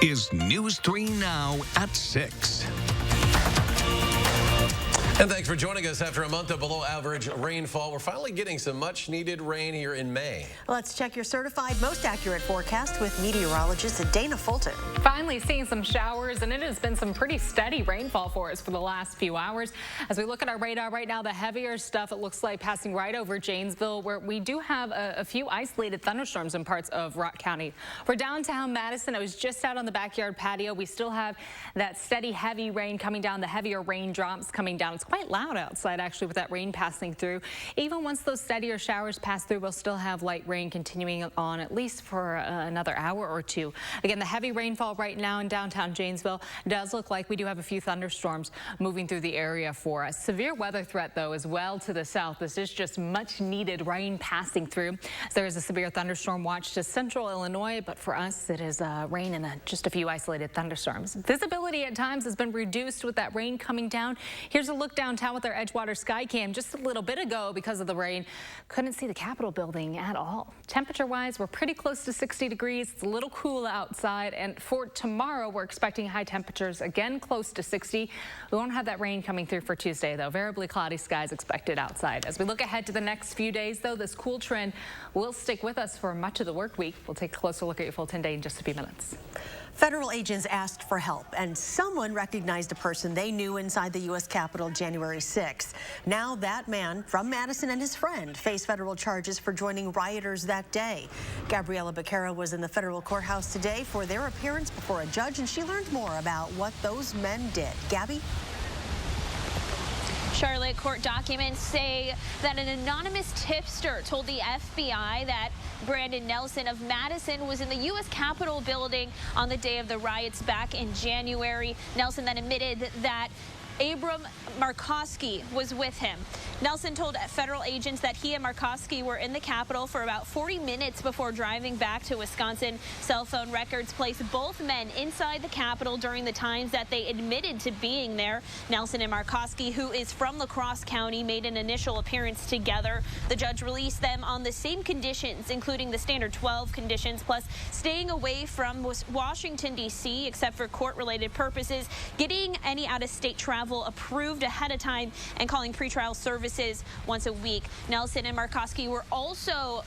is News 3 Now at 6. And thanks for joining us. After a month of below average rainfall, we're finally getting some much needed rain here in May. Let's check your certified most accurate forecast with meteorologist Dana Fulton. Finally seeing some showers, and it has been some pretty steady rainfall for us for the last few hours. As we look at our radar right now, the heavier stuff, it looks like passing right over Janesville, where we do have a few isolated thunderstorms in parts of Rock County. For downtown Madison, I was just out on the backyard patio. We still have that steady heavy rain coming down, the heavier raindrops coming down. It's quite loud outside actually with that rain passing through. Even once those steadier showers pass through, we'll still have light rain continuing on at least for another hour or two. Again, the heavy rainfall right now in downtown Janesville does look like we do have a few thunderstorms moving through the area for us. Severe weather threat though as well to the south. This is just much needed rain passing through. There is a severe thunderstorm watch to central Illinois, but for us it is rain and just a few isolated thunderstorms. Visibility at times has been reduced with that rain coming down. Here's a look downtown with our Edgewater Skycam just a little bit ago because of the rain. Couldn't see the Capitol building at all. Temperature-wise, we're pretty close to 60 degrees. It's a little cool outside, and for tomorrow, we're expecting high temperatures again close to 60. We won't have that rain coming through for Tuesday, though. Variably cloudy skies expected outside. As we look ahead to the next few days, though, this cool trend will stick with us for much of the work week. We'll take a closer look at your full 10 day in just a few minutes. Federal agents asked for help, and someone recognized a person they knew inside the U.S. Capitol January 6th. Now that man from Madison and his friend face federal charges for joining rioters that day. Gabriela Becerra was in the federal courthouse today for their appearance before a judge, and she learned more about what those men did. Gabby? Charlotte, court documents say that an anonymous tipster told the FBI that Brandon Nelson of Madison was in the U.S. Capitol building on the day of the riots back in January. Nelson then admitted that Abram Markowski was with him. Nelson told federal agents that he and Markowski were in the Capitol for about 40 minutes before driving back to Wisconsin. Cell phone records place both men inside the Capitol during the times that they admitted to being there. Nelson and Markowski, who is from La Crosse County, made an initial appearance together. The judge released them on the same conditions, including the standard 12 conditions, plus staying away from Washington, D.C., except for court-related purposes, getting any out-of-state travel approved ahead of time, and calling pretrial services once a week. Nelson and Markowski were also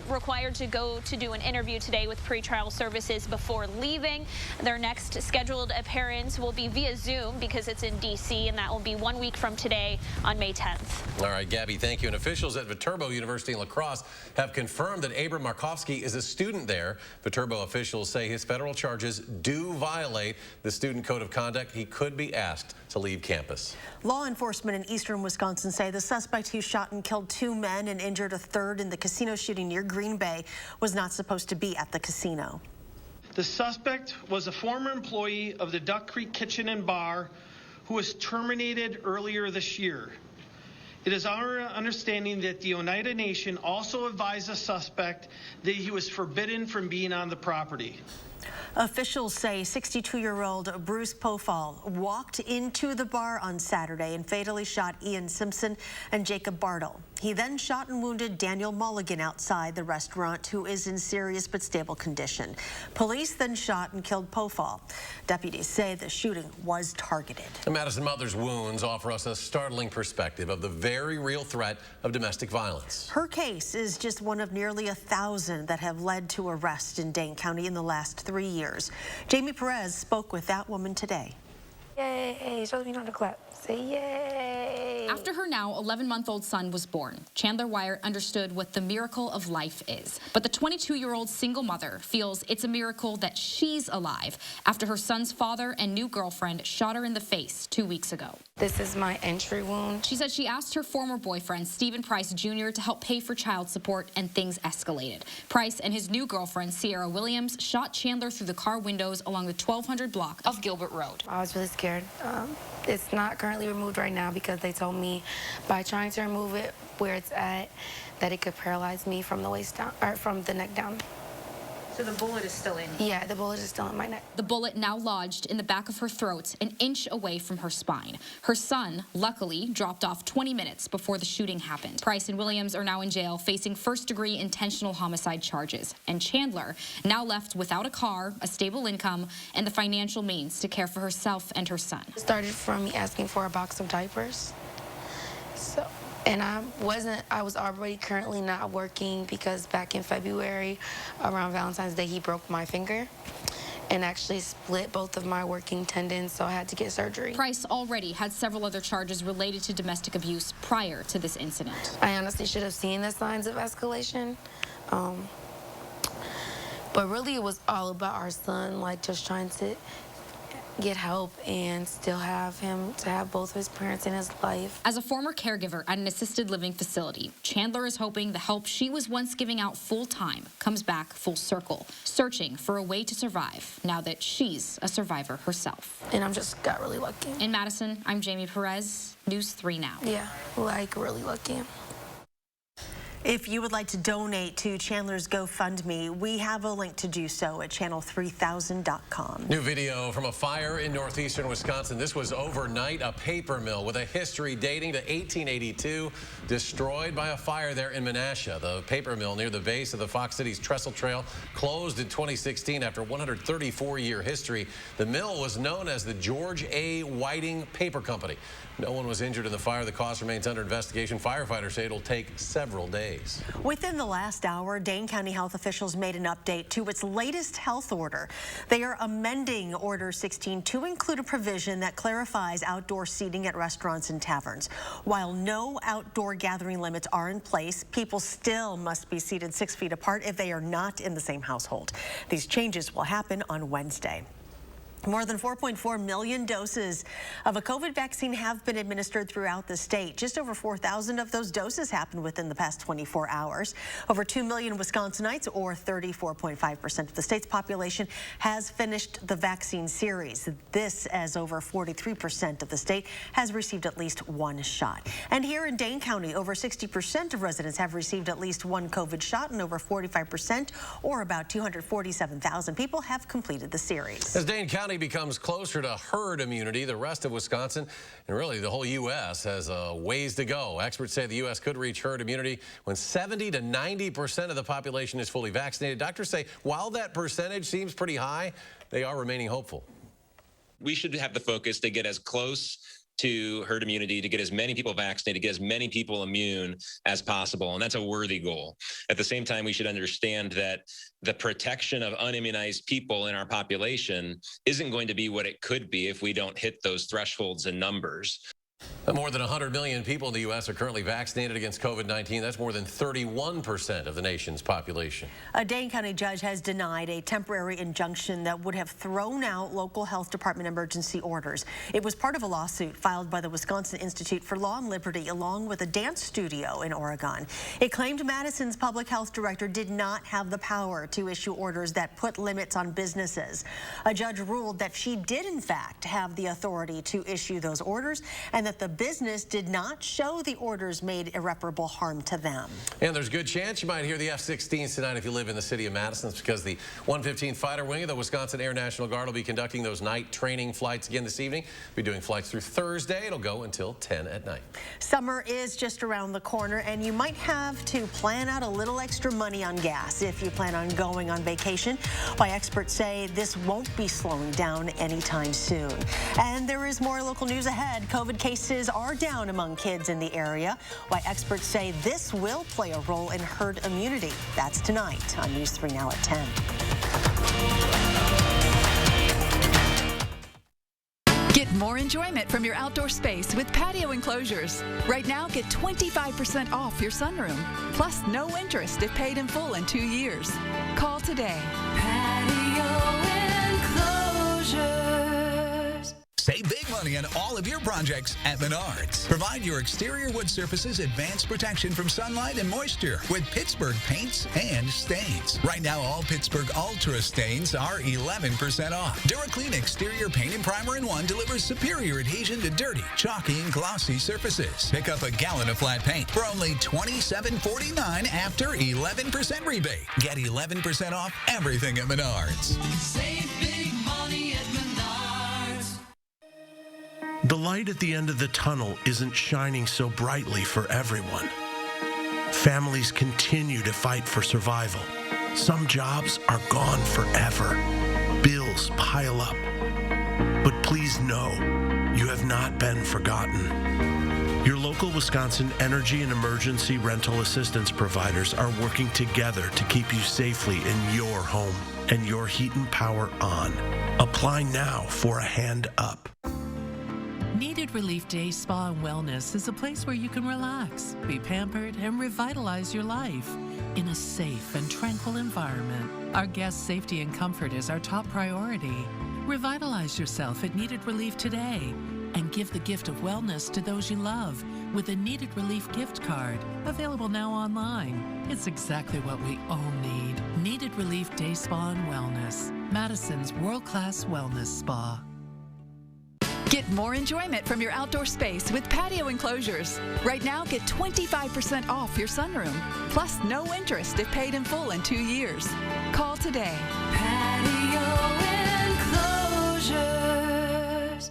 required to go to do an interview today with pretrial services before leaving. Their next scheduled appearance will be via Zoom because it's in D.C., and that will be 1 week from today on May 10th. All right, Gabby, thank you. And officials at Viterbo University in La Crosse have confirmed that Abram Markowski is a student there. Viterbo officials say his federal charges do violate the student code of conduct. He could be asked to leave campus. Law enforcement in eastern Wisconsin say the suspect who shot and killed 2 men and injured a third in the casino shooting near Green Bay was not supposed to be at the casino. The suspect was a former employee of the Duck Creek Kitchen and Bar who was terminated earlier this year. It is our understanding that the Oneida Nation also advised the suspect that he was forbidden from being on the property. Officials say 62-year-old Bruce Pofall walked into the bar on Saturday and fatally shot Ian Simpson and Jacob Bartle. He then shot and wounded Daniel Mulligan outside the restaurant, who is in serious but stable condition. Police then shot and killed Pofall. Deputies say the shooting was targeted. The Madison mother's wounds offer us a startling perspective of the very real threat of domestic violence. Her case is just one of nearly 1,000 that have led to arrest in Dane County in the last 3 years. Jamie Perez spoke with that woman today. Yay, shows me not to clap. Say yay. After her now 11-month-old son was born, Chandler Wire understood what the miracle of life is. But the 22-year-old single mother feels it's a miracle that she's alive after her son's father and new girlfriend shot her in the face 2 weeks ago. This is my entry wound. She said she asked her former boyfriend, Stephen Price Jr., to help pay for child support, and things escalated. Price and his new girlfriend, Sierra Williams, shot Chandler through the car windows along the 1200 block of Gilbert Road. I was really scared. It's not currently removed right now because they told me by trying to remove it where it's at that it could paralyze me from the waist down, or from the neck down. So the bullet is still in? Yeah, the bullet is still in my neck. The bullet now lodged in the back of her throat, an inch away from her spine. Her son, luckily, dropped off 20 minutes before the shooting happened. Price and Williams are now in jail facing first-degree intentional homicide charges. And Chandler, now left without a car, a stable income, and the financial means to care for herself and her son. It started from me asking for a box of diapers. And I was already currently not working because back in February, around Valentine's Day, he broke my finger and actually split both of my working tendons, so I had to get surgery. Price already had several other charges related to domestic abuse prior to this incident. I honestly should have seen the signs of escalation. But really it was all about our son, like just trying to get help and still have him to have both of his parents in his life. As a former caregiver at an assisted living facility, Chandler is hoping the help she was once giving out full-time comes back full circle, searching for a way to survive now that she's a survivor herself. And I'm just got really lucky. In Madison, I'm Jamie Perez, News 3 Now. Yeah, like really lucky. If you would like to donate to Chandler's GoFundMe, we have a link to do so at channel3000.com. New video from a fire in northeastern Wisconsin. This was overnight. A paper mill with a history dating to 1882 destroyed by a fire there in Menasha. The paper mill near the base of the Fox Cities Trestle Trail closed in 2016 after a 134-year history. The mill was known as the George A. Whiting Paper Company. No one was injured in the fire. The cause remains under investigation. Firefighters say it'll take several days. Within the last hour, Dane County health officials made an update to its latest health order. They are amending Order 16 to include a provision that clarifies outdoor seating at restaurants and taverns. While no outdoor gathering limits are in place, people still must be seated 6 feet apart if they are not in the same household. These changes will happen on Wednesday. More than 4.4 million doses of a COVID vaccine have been administered throughout the state. Just over 4,000 of those doses happened within the past 24 hours. Over 2 million Wisconsinites, or 34.5% of the state's population, has finished the vaccine series. This as over 43% of the state has received at least one shot. And here in Dane County, over 60% of residents have received at least one COVID shot, and over 45%, or about 247,000 people, have completed the series. As Dane County becomes closer to herd immunity, the rest of Wisconsin, and really the whole U.S., has a ways to go. Experts say the U.S. could reach herd immunity when 70 to 90% of the population is fully vaccinated. Doctors say while that percentage seems pretty high, they are remaining hopeful. We should have the focus to get as close to herd immunity, to get as many people vaccinated, to get as many people immune as possible. And that's a worthy goal. At the same time, we should understand that the protection of unimmunized people in our population isn't going to be what it could be if we don't hit those thresholds and numbers. More than 100 million people in the U.S. are currently vaccinated against COVID-19. That's more than 31% of the nation's population. A Dane County judge has denied a temporary injunction that would have thrown out local health department emergency orders. It was part of a lawsuit filed by the Wisconsin Institute for Law and Liberty along with a dance studio in Oregon. It claimed Madison's public health director did not have the power to issue orders that put limits on businesses. A judge ruled that she did in fact have the authority to issue those orders, and that the business did not show the orders made irreparable harm to them. And there's a good chance you might hear the F-16s tonight if you live in the city of Madison. It's because the 115th Fighter Wing of the Wisconsin Air National Guard will be conducting those night training flights again this evening. We'll be doing flights through Thursday. It'll go until 10 at night. Summer is just around the corner, and you might have to plan out a little extra money on gas if you plan on going on vacation. Why experts say this won't be slowing down anytime soon. And there is more local news ahead. COVID cases are down among kids in the area. Why experts say this will play a role in herd immunity. That's tonight on News 3 Now at 10. Get more enjoyment from your outdoor space with patio enclosures. Right now, get 25% off your sunroom. Plus, no interest if paid in full in 2 years. Call today. Save big money money on all of your projects at Menards. Provide your exterior wood surfaces advanced protection from sunlight and moisture with Pittsburgh paints and stains. Right now, all Pittsburgh Ultra stains are 11% off. DuraClean Exterior Paint and Primer in 1 delivers superior adhesion to dirty, chalky, and glossy surfaces. Pick up a gallon of flat paint for only $27.49 after 11% rebate. Get 11% off everything at Menards. Save big money at Menards. The light at the end of the tunnel isn't shining so brightly for everyone. Families continue to fight for survival. Some jobs are gone forever. Bills pile up. But please know, you have not been forgotten. Your local Wisconsin energy and emergency rental assistance providers are working together to keep you safely in your home and your heat and power on. Apply now for a hand up. Needed Relief Day Spa and Wellness is a place where you can relax, be pampered, and revitalize your life in a safe and tranquil environment. Our guests' safety and comfort is our top priority. Revitalize yourself at Needed Relief today and give the gift of wellness to those you love with a Needed Relief gift card, available now online. It's exactly what we all need. Needed Relief Day Spa and Wellness, Madison's world-class wellness spa. Get more enjoyment from your outdoor space with patio enclosures. Right now, get 25% off your sunroom, plus no interest if paid in full in 2 years. Call today. Patio enclosures.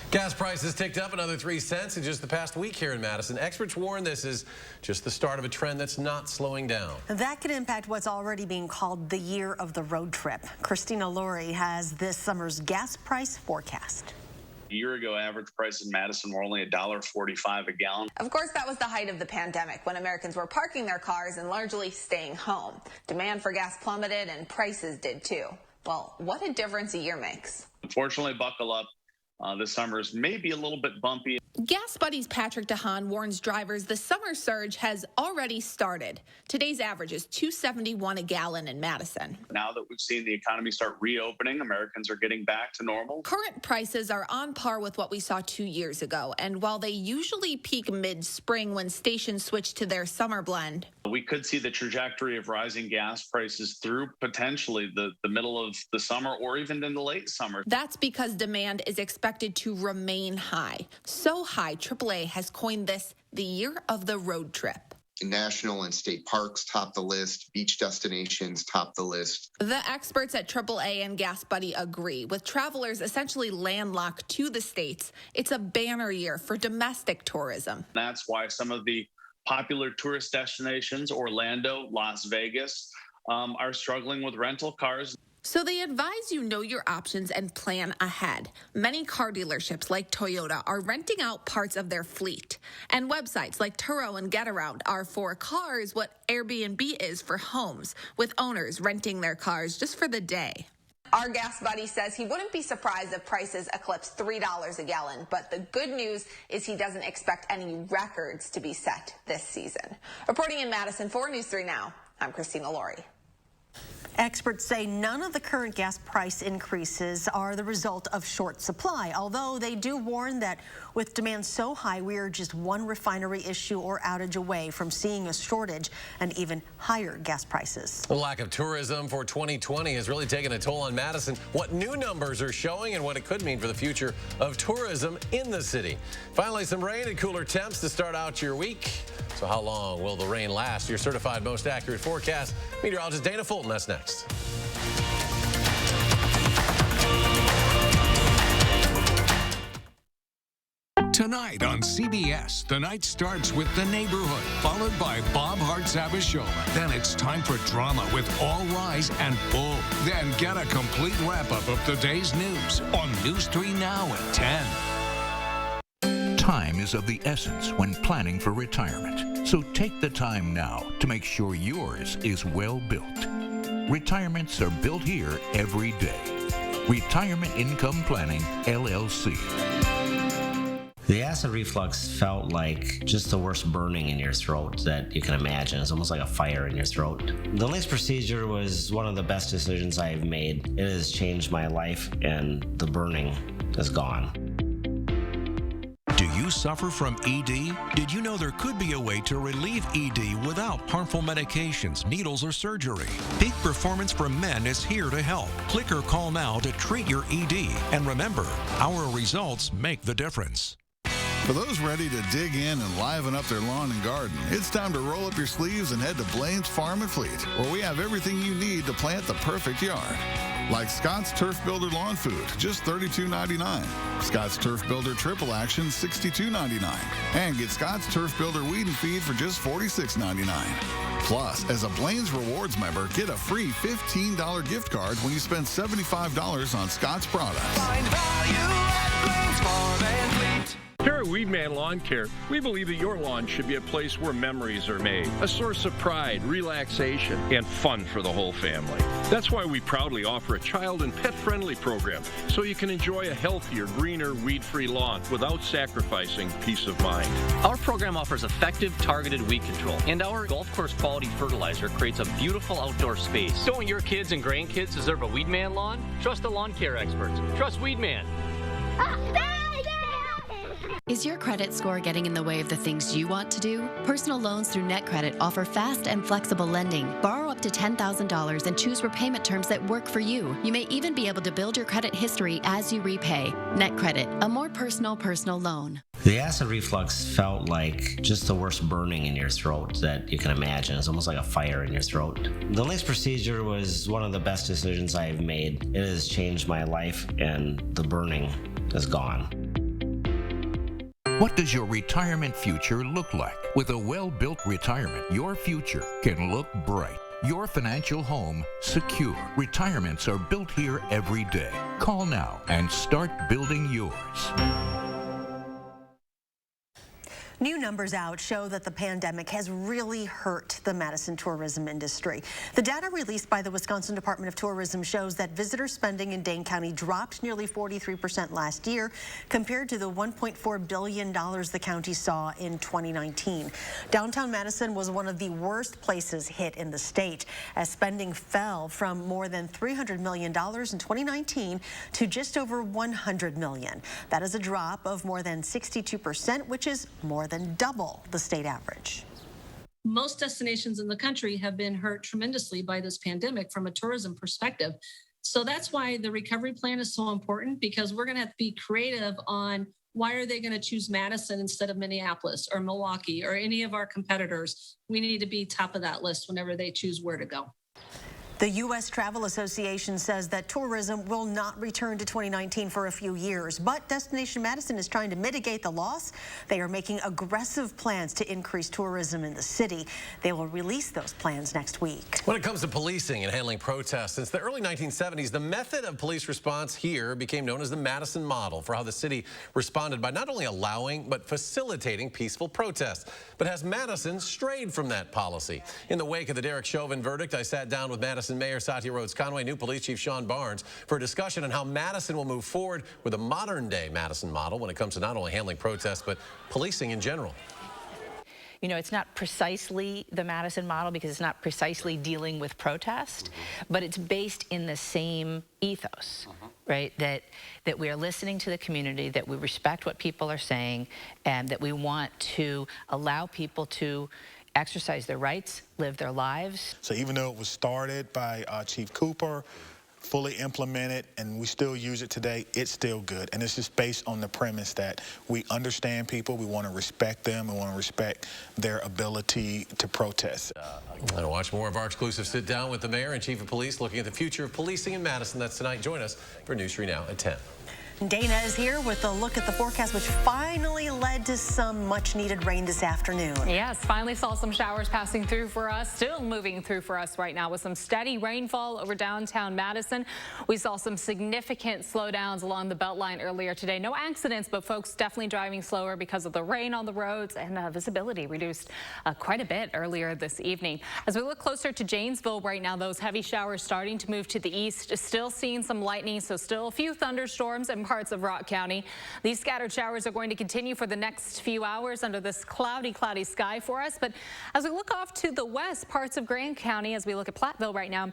Gas prices ticked up another 3 cents in just the past week here in Madison. Experts warn this is just the start of a trend that's not slowing down. That could impact what's already being called the year of the road trip. Christina Laurie has this summer's gas price forecast. A year ago, average price in Madison were only $1.45 a gallon. Of course, that was the height of the pandemic, when Americans were parking their cars and largely staying home. Demand for gas plummeted and prices did too. Well, what a difference a year makes. Unfortunately, buckle up. This summer is maybe a little bit bumpy. Gas Buddy's Patrick DeHaan warns drivers the summer surge has already started. Today's average is $2.71 a gallon in Madison. Now that we've seen the economy start reopening, Americans are getting back to normal. Current prices are on par with what we saw 2 years ago, and while they usually peak mid-spring when stations switch to their summer blend, We could see the trajectory of rising gas prices through potentially the middle of the summer or even in the late summer. That's because demand is expected to remain high. So high, AAA has coined this the year of the road trip. National and state parks top the list. Beach destinations top the list. The experts at AAA and Gas Buddy agree. With travelers essentially landlocked to the states, it's a banner year for domestic tourism. That's why some of the popular tourist destinations, Orlando, Las Vegas, are struggling with rental cars. So they advise you know your options and plan ahead. Many car dealerships like Toyota are renting out parts of their fleet. And websites like Turo and Getaround are for cars what Airbnb is for homes, with owners renting their cars just for the day. Our Gas Buddy says he wouldn't be surprised if prices eclipse $3 a gallon, but the good news is he doesn't expect any records to be set this season. Reporting in Madison for News 3 Now, I'm Christina Laurie. Experts say none of the current gas price increases are the result of short supply, although they do warn that with demand so high, we are just one refinery issue or outage away from seeing a shortage and even higher gas prices. The lack of tourism for 2020 has really taken a toll on Madison. What new numbers are showing and what it could mean for the future of tourism in the city. Finally, some rain and cooler temps to start out your week. So how long will the rain last? Your certified most accurate forecast. Meteorologist Dana Fulton, that's next. Tonight on CBS, the night starts with The Neighborhood, followed by Bob Hart's Abishola. Then it's time for drama with All Rise and Bull. Then get a complete wrap-up of the day's news on News 3 Now at 10. Time is of the essence when planning for retirement. So take the time now to make sure yours is well built. Retirements are built here every day. Retirement Income Planning, LLC. The acid reflux felt like just the worst burning in your throat that you can imagine. It's almost like a fire in your throat. The LISC procedure was one of the best decisions I've made. It has changed my life, and the burning is gone. Do you suffer from ED? Did you know there could be a way to relieve ED without harmful medications, needles, or surgery? Peak Performance for Men is here to help. Click or call now to treat your ED. And remember, our results make the difference. For those ready to dig in and liven up their lawn and garden, it's time to roll up your sleeves and head to Blaine's Farm and Fleet, where we have everything you need to plant the perfect yard. Like Scott's Turf Builder Lawn Food, just $32.99. Scott's Turf Builder Triple Action, $62.99. And get Scott's Turf Builder Weed and Feed for just $46.99. Plus, as a Blaine's Rewards member, get a free $15 gift card when you spend $75 on Scott's products. Find value at Blaine's Farm and Fleet. Here at Weedman Lawn Care, we believe that your lawn should be a place where memories are made, a source of pride, relaxation, and fun for the whole family. That's why we proudly offer a child and pet-friendly program, so you can enjoy a healthier, greener, weed-free lawn without sacrificing peace of mind. Our program offers effective, targeted weed control, and our golf course quality fertilizer creates a beautiful outdoor space. Don't your kids and grandkids deserve a Weedman lawn? Trust the lawn care experts. Trust Weedman. Is your credit score getting in the way of the things you want to do? Personal loans through NetCredit offer fast and flexible lending. Borrow up to $10,000 and choose repayment terms that work for you. You may even be able to build your credit history as you repay. NetCredit, a more personal loan. The acid reflux felt like just the worst burning in your throat that you can imagine. It's almost like a fire in your throat. The LISC procedure was one of the best decisions I've made. It has changed my life, and the burning is gone. What does your retirement future look like? With a well-built retirement, your future can look bright. Your financial home secure. Retirements are built here every day. Call now and start building yours. New numbers out show that the pandemic has really hurt the Madison tourism industry. The data released by the Wisconsin Department of Tourism shows that visitor spending in Dane County dropped nearly 43% last year compared to the $1.4 billion the county saw in 2019. Downtown Madison was one of the worst places hit in the state, as spending fell from more than $300 million in 2019 to just over $100 million. That is a drop of more than 62%, which is more than double the state average. Most destinations in the country have been hurt tremendously by this pandemic from a tourism perspective. So that's why the recovery plan is so important, because we're going to have to be creative on why are they going to choose Madison instead of Minneapolis or Milwaukee or any of our competitors. We need to be top of that list whenever they choose where to go. The U.S. Travel Association says that tourism will not return to 2019 for a few years, but Destination Madison is trying to mitigate the loss. They are making aggressive plans to increase tourism in the city. They will release those plans next week. When it comes to policing and handling protests, since the early 1970s, the method of police response here became known as the Madison model for how the city responded by not only allowing but facilitating peaceful protests. But has Madison strayed from that policy? In the wake of the Derek Chauvin verdict, I sat down with Madison Mayor Satya Rhodes-Conway, new Police Chief Sean Barnes, for a discussion on how Madison will move forward with a modern-day Madison model when it comes to not only handling protests, but policing in general. You know, it's not precisely the Madison model because it's not precisely dealing with protest, but it's based in the same ethos, right? That we are listening to the community, that we respect what people are saying, and that we want to allow people to exercise their rights, live their lives. So even though it was started by Chief Cooper, fully implemented, and we still use it today, it's still good. And it's just based on the premise that we understand people, we want to respect them, we want to respect their ability to protest. And watch more of our exclusive sit down with the mayor and chief of police looking at the future of policing in Madison. That's tonight. Join us for News 3 Now at 10. Dana is here with a look at the forecast, which finally led to some much-needed rain this afternoon. Yes, finally saw some showers passing through for us, still moving through for us right now with some steady rainfall over downtown Madison. We saw some significant slowdowns along the Beltline earlier today. No accidents, but folks definitely driving slower because of the rain on the roads, and visibility reduced quite a bit earlier this evening. As we look closer to Janesville right now, those heavy showers starting to move to the east, still seeing some lightning, so still a few thunderstorms and parts of Rock County. These scattered showers are going to continue for the next few hours under this cloudy sky for us. But as we look off to the west, parts of Grand County, as we look at Platteville right now,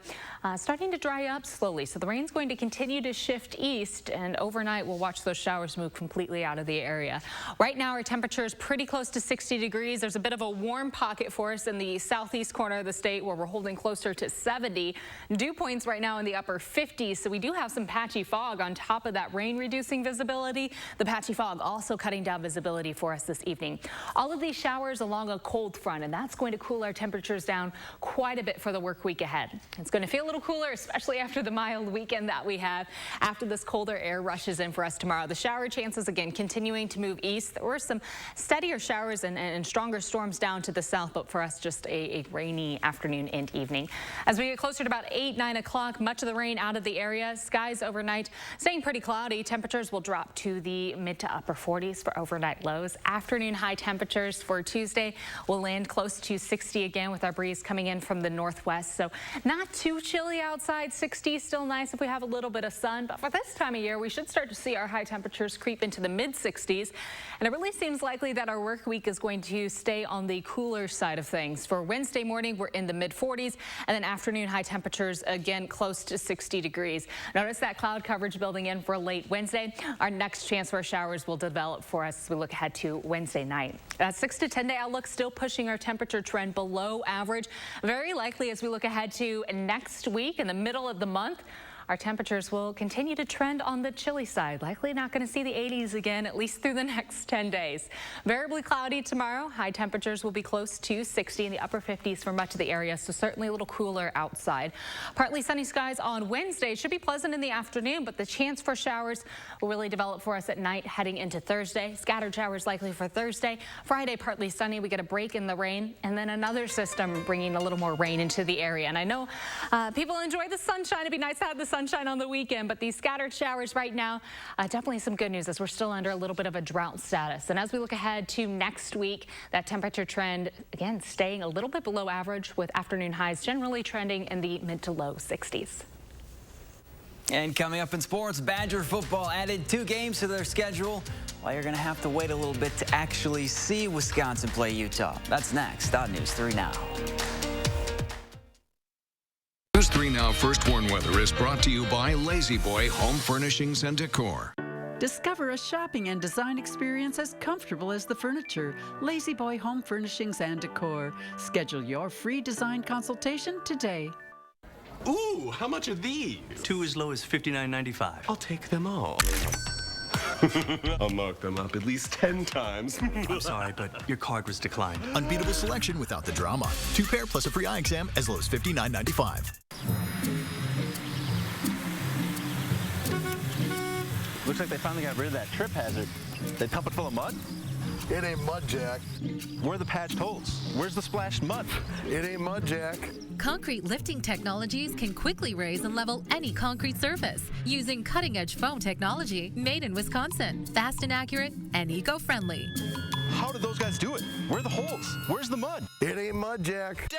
starting to dry up slowly. So the rain's going to continue to shift east, and overnight we'll watch those showers move completely out of the area. Right now our temperature is pretty close to 60 degrees. There's a bit of a warm pocket for us in the southeast corner of the state where we're holding closer to 70. Dew points right now in the upper 50s, so we do have some patchy fog on top of that rain reducing visibility. The patchy fog also cutting down visibility for us this evening. All of these showers along a cold front, and that's going to cool our temperatures down quite a bit for the work week ahead. It's going to feel a little cooler, especially after the mild weekend that we have after this colder air rushes in for us tomorrow. The shower chances again continuing to move east. There were some steadier showers and stronger storms down to the south, but for us just a rainy afternoon and evening. As we get closer to about 8, 9 o'clock, much of the rain out of the area. Skies overnight staying pretty cloudy. Temperatures will drop to the mid to upper 40s for overnight lows. Afternoon high temperatures for Tuesday will land close to 60 again with our breeze coming in from the northwest. So not too chilly outside. 60 still nice if we have a little bit of sun. But for this time of year, we should start to see our high temperatures creep into the mid 60s. And it really seems likely that our work week is going to stay on the cooler side of things. For Wednesday morning, we're in the mid 40s, and then afternoon high temperatures again close to 60 degrees. Notice that cloud coverage building in for late Wednesday. Our next chance for showers will develop for us as we look ahead to Wednesday night. That 6 to 10 day outlook still pushing our temperature trend below average. Very likely as we look ahead to next week in the middle of the month, our temperatures will continue to trend on the chilly side. Likely not going to see the 80s again, at least through the next 10 days. Variably cloudy tomorrow. High temperatures will be close to 60 in the upper 50s for much of the area, so certainly a little cooler outside. Partly sunny skies on Wednesday. Should be pleasant in the afternoon, but the chance for showers will really develop for us at night heading into Thursday. Scattered showers likely for Thursday. Friday, partly sunny. We get a break in the rain, and then another system bringing a little more rain into the area. And I know people enjoy the sunshine. It'd be nice to have the sunshine on the weekend, but these scattered showers right now, definitely some good news as we're still under a little bit of a drought status. And as we look ahead to next week, that temperature trend, again, staying a little bit below average with afternoon highs generally trending in the mid to low 60s. And coming up in sports, Badger football added 2 games to their schedule, while you're going to have to wait a little bit to actually see Wisconsin play Utah. That's next on News 3 Now. News 3 Now First Warn Weather is brought to you by Lazy Boy Home Furnishings and Decor. Discover a shopping and design experience as comfortable as the furniture. Lazy Boy Home Furnishings and Decor. Schedule your free design consultation today. Ooh, how much are these? 2 as low as $59.95. I'll take them all. I'll mark them up at least 10 times. I'm sorry, but your card was declined. Unbeatable selection without the drama. 2 pair plus a free eye exam as low as $59.95. Looks like they finally got rid of that trip hazard. They pump it full of mud? It ain't mud, Jack. Where are the patched holes? Where's the splashed mud? It ain't mud, Jack. Concrete lifting technologies can quickly raise and level any concrete surface using cutting-edge foam technology made in Wisconsin. Fast and accurate and eco-friendly. How did those guys do it? Where are the holes? Where's the mud? It ain't mud, Jack.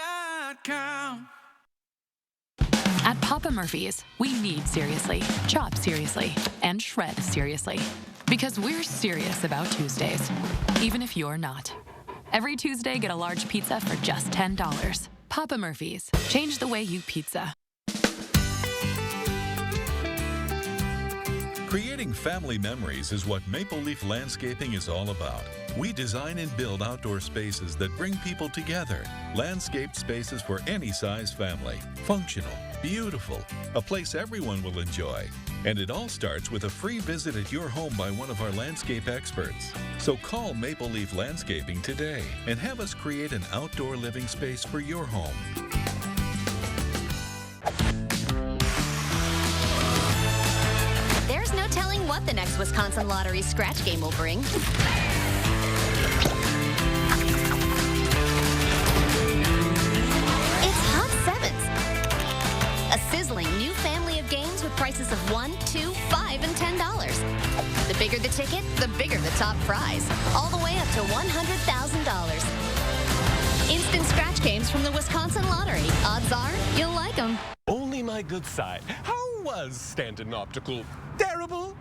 At Papa Murphy's, we knead seriously, chop seriously, and shred seriously. Because we're serious about Tuesdays, even if you're not. Every Tuesday, get a large pizza for just $10. Papa Murphy's. Change the way you pizza. Creating family memories is what Maple Leaf Landscaping is all about. We design and build outdoor spaces that bring people together. Landscaped spaces for any size family. Functional, beautiful, a place everyone will enjoy. And it all starts with a free visit at your home by one of our landscape experts. So call Maple Leaf Landscaping today and have us create an outdoor living space for your home. There's no telling what the next Wisconsin Lottery scratch game will bring. It's Hot Sevens, a sizzling new family of games with prices of $1, $2, $5, and $10. The bigger the ticket, the bigger the top prize, all the way up to $100,000. Instant scratch games from the Wisconsin Lottery. Odds are you'll like them. Only my good side. How was Stanton Optical? Terrible?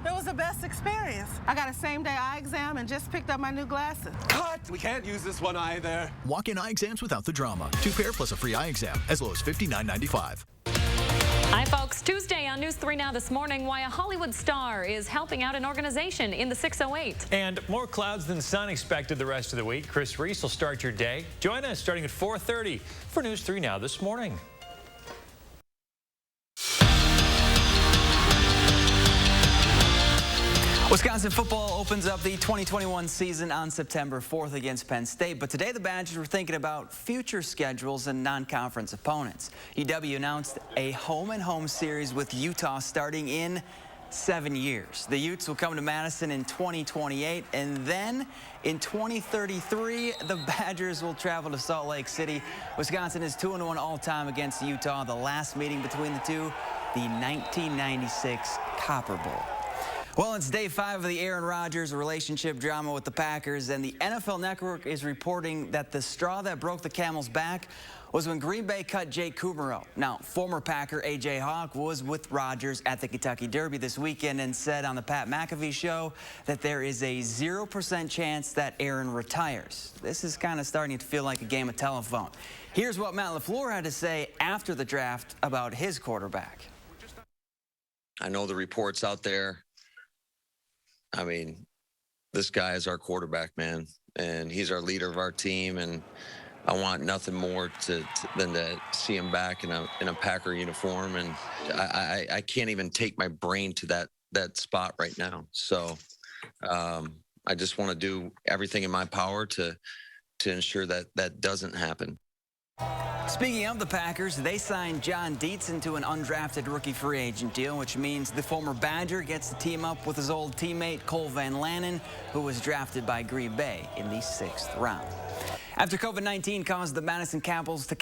It was the best experience. I got a same-day eye exam and just picked up my new glasses. Cut! We can't use this one either. Walk-in eye exams without the drama. 2 pair plus a free eye exam, as low as $59.95. Hi, folks. Tuesday on News 3 Now this morning, why a Hollywood star is helping out an organization in the 608. And more clouds than sun expected the rest of the week. Chris Reese will start your day. Join us starting at 4:30 for News 3 Now this morning. Wisconsin football opens up the 2021 season on September 4th against Penn State, but today the Badgers were thinking about future schedules and non-conference opponents. UW announced a home-and-home series with Utah starting in 7 years. The Utes will come to Madison in 2028, and then in 2033, the Badgers will travel to Salt Lake City. Wisconsin is 2-1 all-time against Utah. The last meeting between the two, the 1996 Copper Bowl. Well, it's day 5 of the Aaron Rodgers relationship drama with the Packers, and the NFL Network is reporting that the straw that broke the camel's back was when Green Bay cut Jake Kumerow. Now, former Packer A.J. Hawk was with Rodgers at the Kentucky Derby this weekend and said on the Pat McAfee show that there is a 0% chance that Aaron retires. This is kind of starting to feel like a game of telephone. Here's what Matt LaFleur had to say after the draft about his quarterback. I know the reports out there. I mean, this guy is our quarterback, man, and he's our leader of our team, and I want nothing more than to see him back in a Packer uniform, and I can't even take my brain to that spot right now. So I just want to do everything in my power to ensure that doesn't happen. Speaking of the Packers, they signed John Dietzen to an undrafted rookie free agent deal, which means the former Badger gets to team up with his old teammate Cole Van Lanen, who was drafted by Green Bay in the 6th round. After COVID-19 caused the Madison Capitals to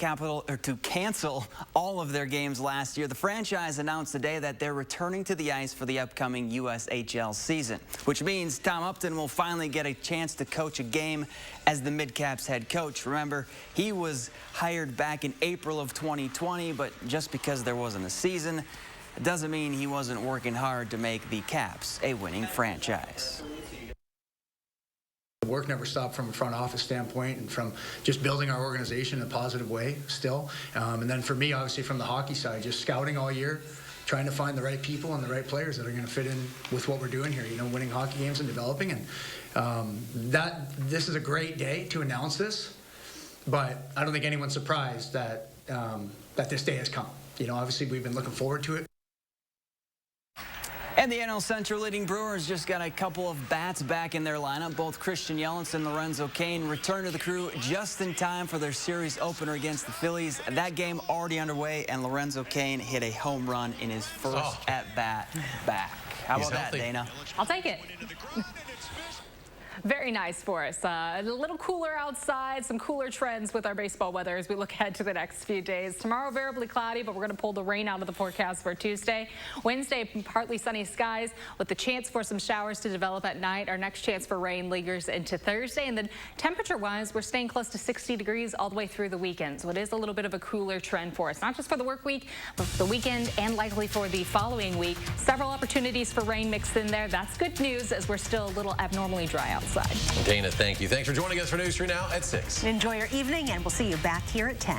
cancel all of their games last year, the franchise announced today that they're returning to the ice for the upcoming USHL season, which means Tom Upton will finally get a chance to coach a game as the Midcaps head coach. Remember, he was hired back in April of 2020, but just because there wasn't a season, it doesn't mean he wasn't working hard to make the Caps a winning franchise. The work never stopped from a front office standpoint and from just building our organization in a positive way still. And then for me, obviously from the hockey side, just scouting all year, trying to find the right people and the right players that are going to fit in with what we're doing here, you know, winning hockey games and developing. And this is a great day to announce this, but I don't think anyone's surprised that, that this day has come. You know, obviously we've been looking forward to it. And the NL Central leading Brewers just got a couple of bats back in their lineup. Both Christian Yelich and Lorenzo Cain returned to the crew just in time for their series opener against the Phillies. That game already underway, and Lorenzo Cain hit a home run in his first at-bat back. How about that, Dana? I'll take it. Very nice for us. A little cooler outside, some cooler trends with our baseball weather as we look ahead to the next few days. Tomorrow, variably cloudy, but we're going to pull the rain out of the forecast for Tuesday. Wednesday, partly sunny skies with the chance for some showers to develop at night. Our next chance for rain lingers into Thursday. And then temperature-wise, we're staying close to 60 degrees all the way through the weekend. So it is a little bit of a cooler trend for us, not just for the work week, but for the weekend and likely for the following week. Several opportunities for rain mixed in there. That's good news as we're still a little abnormally dry outside. Dana, thank you. Thanks for joining us for News 3 Now at 6. Enjoy your evening, and we'll see you back here at 10.